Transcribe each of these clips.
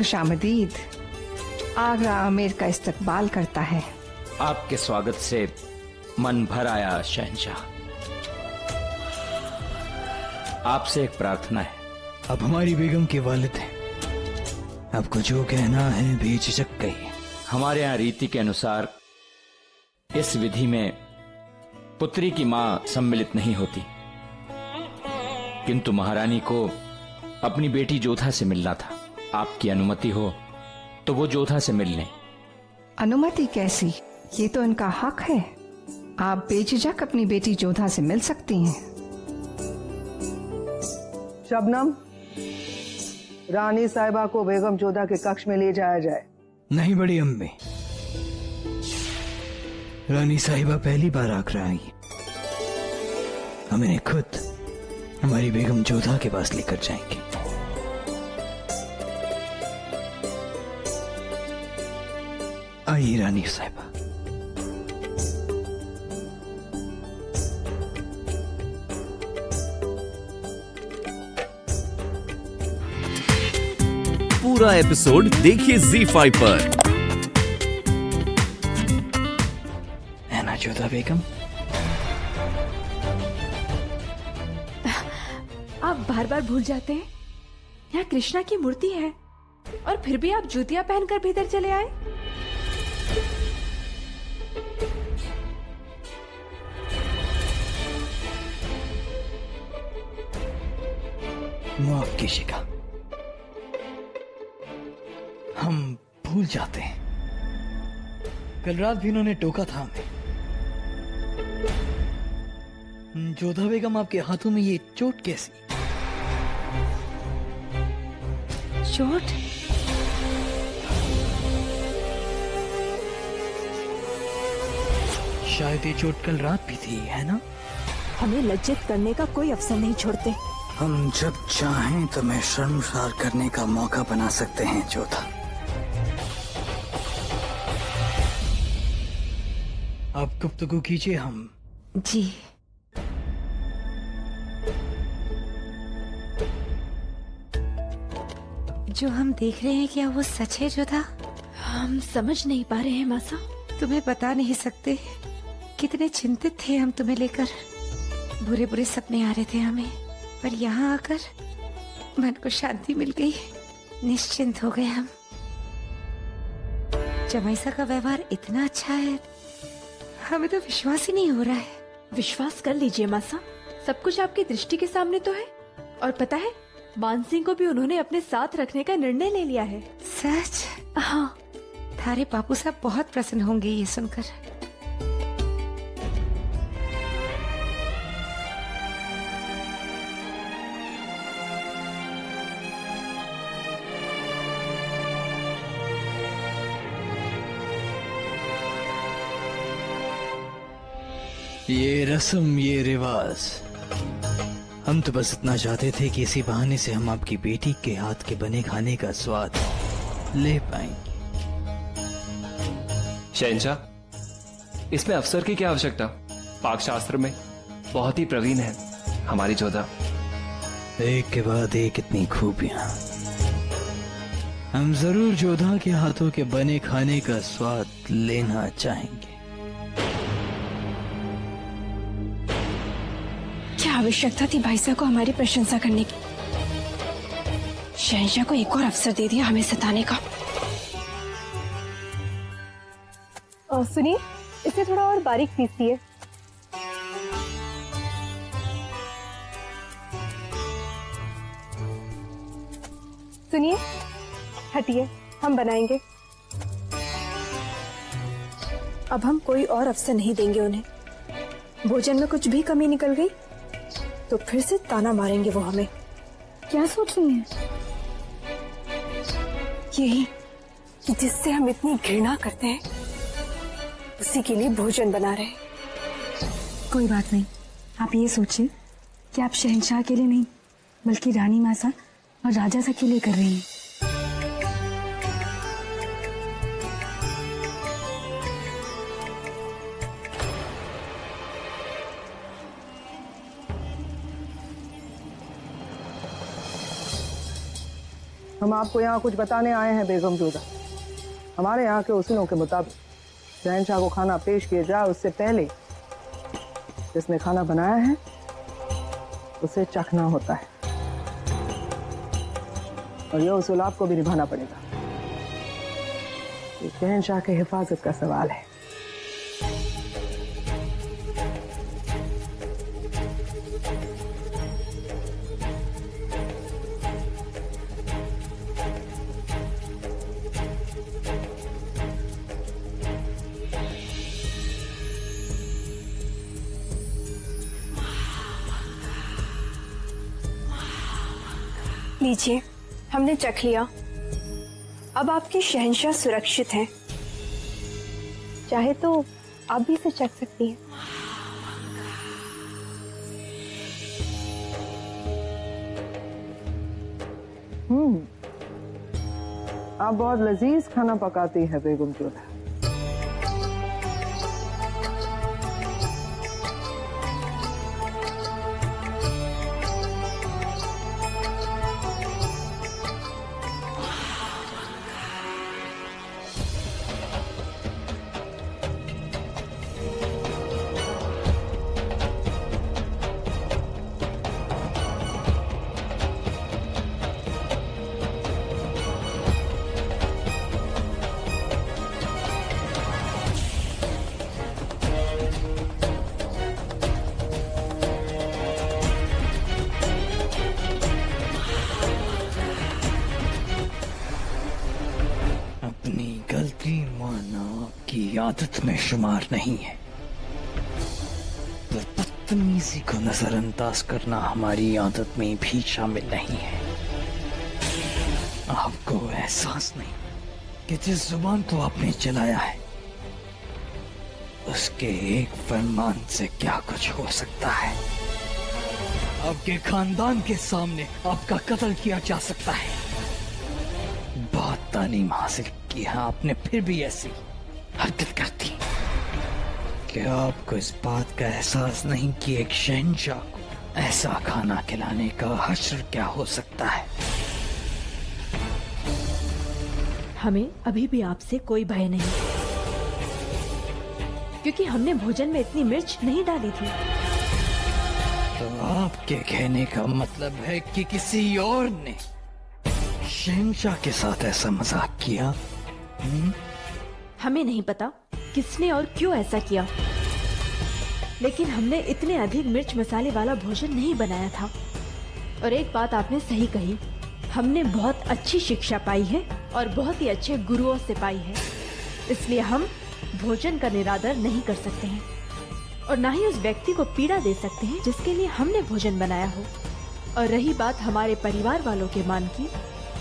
खुशामदीद। आगरा आमिर का इस्तकबाल करता है। आपके स्वागत से मन भर आया शहंशाह। आपसे एक प्रार्थना है। अब हमारी बेगम के वालिद हैं, आपको जो कहना है बेझिझक कहिए। हमारे यहाँ रीति के अनुसार इस विधि में पुत्री की मां सम्मिलित नहीं होती, किंतु महारानी को अपनी बेटी जोधा से मिलना था। आपकी अनुमति हो तो वो जोधा से मिल लें। अनुमति कैसी? ये तो इनका हक है। आप बेझिझक अपनी बेटी जोधा से मिल सकती हैं। शबनम, रानी साहिबा को बेगम जोधा के कक्ष में ले जाया जाए। नहीं बड़ी अम्मी, रानी साहिबा पहली बार आगरा आई। हम इन्हें खुद हमारी बेगम जोधा के पास लेकर जाएंगे। आइए रानी साहिबा। पूरा एपिसोड देखिए ZEE5 पर। है ना जोधा बेगम? आप बार बार भूल जाते हैं, यहाँ कृष्णा की मूर्ति है और फिर भी आप जूतियां पहनकर भीतर चले आए। माफ कीजिएगा, हम भूल जाते हैं। कल रात भी इन्होंने टोका था हमें। जोधा बेगम, आपके हाथों में ये चोट कैसी? चोट? शायद ये चोट कल रात भी थी, है ना? हमें लज्जित करने का कोई अवसर नहीं छोड़ते। हम जब चाहें तो मैं शर्मसार करने का मौका बना सकते हैं जोधा। आप गुफ्तगू कीजिए। हम जी। जो हम देख रहे हैं, क्या वो सच है जोधा? हम समझ नहीं पा रहे हैं मासा। तुम्हें बता नहीं सकते कितने चिंतित थे हम तुम्हें लेकर। बुरे बुरे सपने आ रहे थे हमें, पर यहाँ आकर मन को शांति मिल गई। निश्चिंत हो गए हम। जमाईसा का व्यवहार इतना अच्छा है, हमें तो विश्वास ही नहीं हो रहा है। विश्वास कर लीजिए मासा, सब कुछ आपकी दृष्टि के सामने तो है। और पता है, मानसिंह को भी उन्होंने अपने साथ रखने का निर्णय ले लिया है। सच? हाँ। थारे बापू साहब बहुत प्रसन्न होंगे ये सुनकर। ये रस्म, ये रिवाज, हम तो बस इतना चाहते थे कि इसी बहाने से हम आपकी बेटी के हाथ के बने खाने का स्वाद ले पाएंगे। शहंशाह, इसमें अफसर की क्या आवश्यकता? पाक शास्त्र में बहुत ही प्रवीण है हमारी जोधा। एक के बाद एक इतनी खूबियां। हम जरूर जोधा के हाथों के बने खाने का स्वाद लेना चाहेंगे। क्या आवश्यकता थी भाई साहब को हमारी प्रशंसा करने की? शहंशाह को एक और अवसर दे दिया हमें सताने का। सुनिए, इसे थोड़ा और बारीक पीसिए। सुनिए, हटिए, हम बनाएंगे। अब हम कोई और अवसर नहीं देंगे उन्हें। भोजन में कुछ भी कमी निकल गई तो फिर से ताना मारेंगे वो हमें। क्या सोच रही हैं? यही कि जिससे हम इतनी घृणा करते हैं उसी के लिए भोजन बना रहे। कोई बात नहीं, आप ये सोचिए कि आप शहंशाह के लिए नहीं बल्कि रानी मासा और राजा सा के लिए कर रही हैं। हम आपको यहाँ कुछ बताने आए हैं बेगम जोधा। हमारे यहाँ के उसूलों के मुताबिक शहंशाह को खाना पेश किया जाए उससे पहले जिसने खाना बनाया है उसे चखना होता है, और यह उसूल आपको भी निभाना पड़ेगा। ये शहंशाह के हिफाजत का सवाल है। लीजिए, हमने चख लिया। अब आपके शहंशाह सुरक्षित हैं। चाहे तो आप भी इसे चख सकती हैं। आप बहुत लजीज खाना पकाती है बेगम जोधा। की आदत में शुमार नहीं है, पर बदतमीजी को नजरअंदाज करना हमारी आदत में भी शामिल नहीं है। आपको एहसास नहीं कि जिस जुबान को आपने चलाया है उसके एक फरमान से क्या कुछ हो सकता है। आपके खानदान के सामने आपका कत्ल किया जा सकता है। बहुत तालीम हासिल की है आपने, फिर भी ऐसी हरकत करती। क्या आपको इस बात का एहसास नहीं कि एक शहंशाह को ऐसा खाना खिलाने का हश्र क्या हो सकता है? हमें अभी भी आपसे कोई भय नहीं, क्योंकि हमने भोजन में इतनी मिर्च नहीं डाली थी। तो आपके कहने का मतलब है कि किसी और ने शहंशाह के साथ ऐसा मजाक किया? हमें नहीं पता किसने और क्यों ऐसा किया, लेकिन हमने इतने अधिक मिर्च मसाले वाला भोजन नहीं बनाया था। और एक बात आपने सही कही, हमने बहुत अच्छी शिक्षा पाई है और बहुत ही अच्छे गुरुओं से पाई है, इसलिए हम भोजन का निरादर नहीं कर सकते हैं और ना ही उस व्यक्ति को पीड़ा दे सकते हैं जिसके लिए हमने भोजन बनाया हो। और रही बात हमारे परिवार वालों के मान की,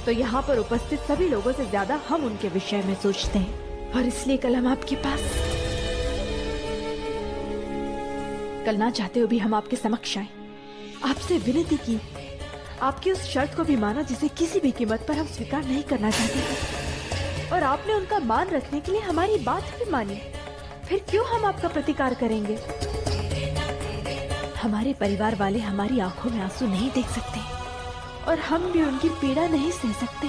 तो यहाँ पर उपस्थित सभी लोगों से ज्यादा हम उनके विषय में सोचते हैं, और इसलिए कल हम आपके पास, कल ना चाहते हुए भी हम आपके समक्ष आए, आपसे विनती की, आपकी उस शर्त को भी माना जिसे किसी भी कीमत पर हम स्वीकार नहीं करना चाहते थे, और आपने उनका मान रखने के लिए हमारी बात भी मानी। फिर क्यों हम आपका प्रतिकार करेंगे? हमारे परिवार वाले हमारी आंखों में आंसू नहीं देख सकते और हम भी उनकी पीड़ा नहीं सह सकते,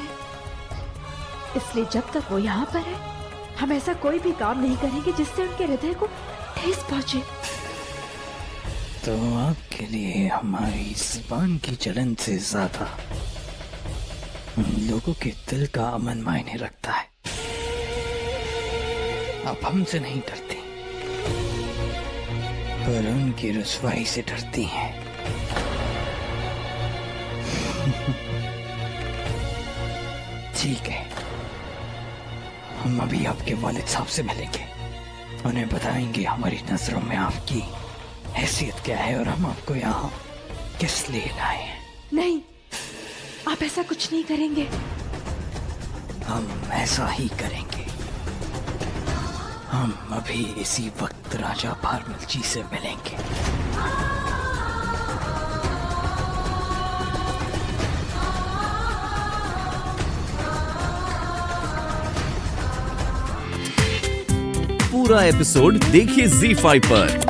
इसलिए जब तक वो यहाँ पर है हम ऐसा कोई भी काम नहीं करेंगे जिससे उनके हृदय को ठेस पहुंचे। तो आपके लिए हमारी जुबान की जलन से ज्यादा उन लोगों के दिल का अमन मायने रखता है। आप हमसे नहीं डरते, पर उनकी रुसवाई से डरती हैं। ठीक है, हम अभी आपके वालिद साहब से मिलेंगे, उन्हें बताएंगे हमारी नजरों में आपकी हैसियत क्या है और हम आपको यहाँ किस लिए लाए हैं। नहीं, आप ऐसा कुछ नहीं करेंगे। हम ऐसा ही करेंगे। हम अभी इसी वक्त राजा भारमल जी से मिलेंगे। पूरा एपिसोड देखिए ZEE5 पर।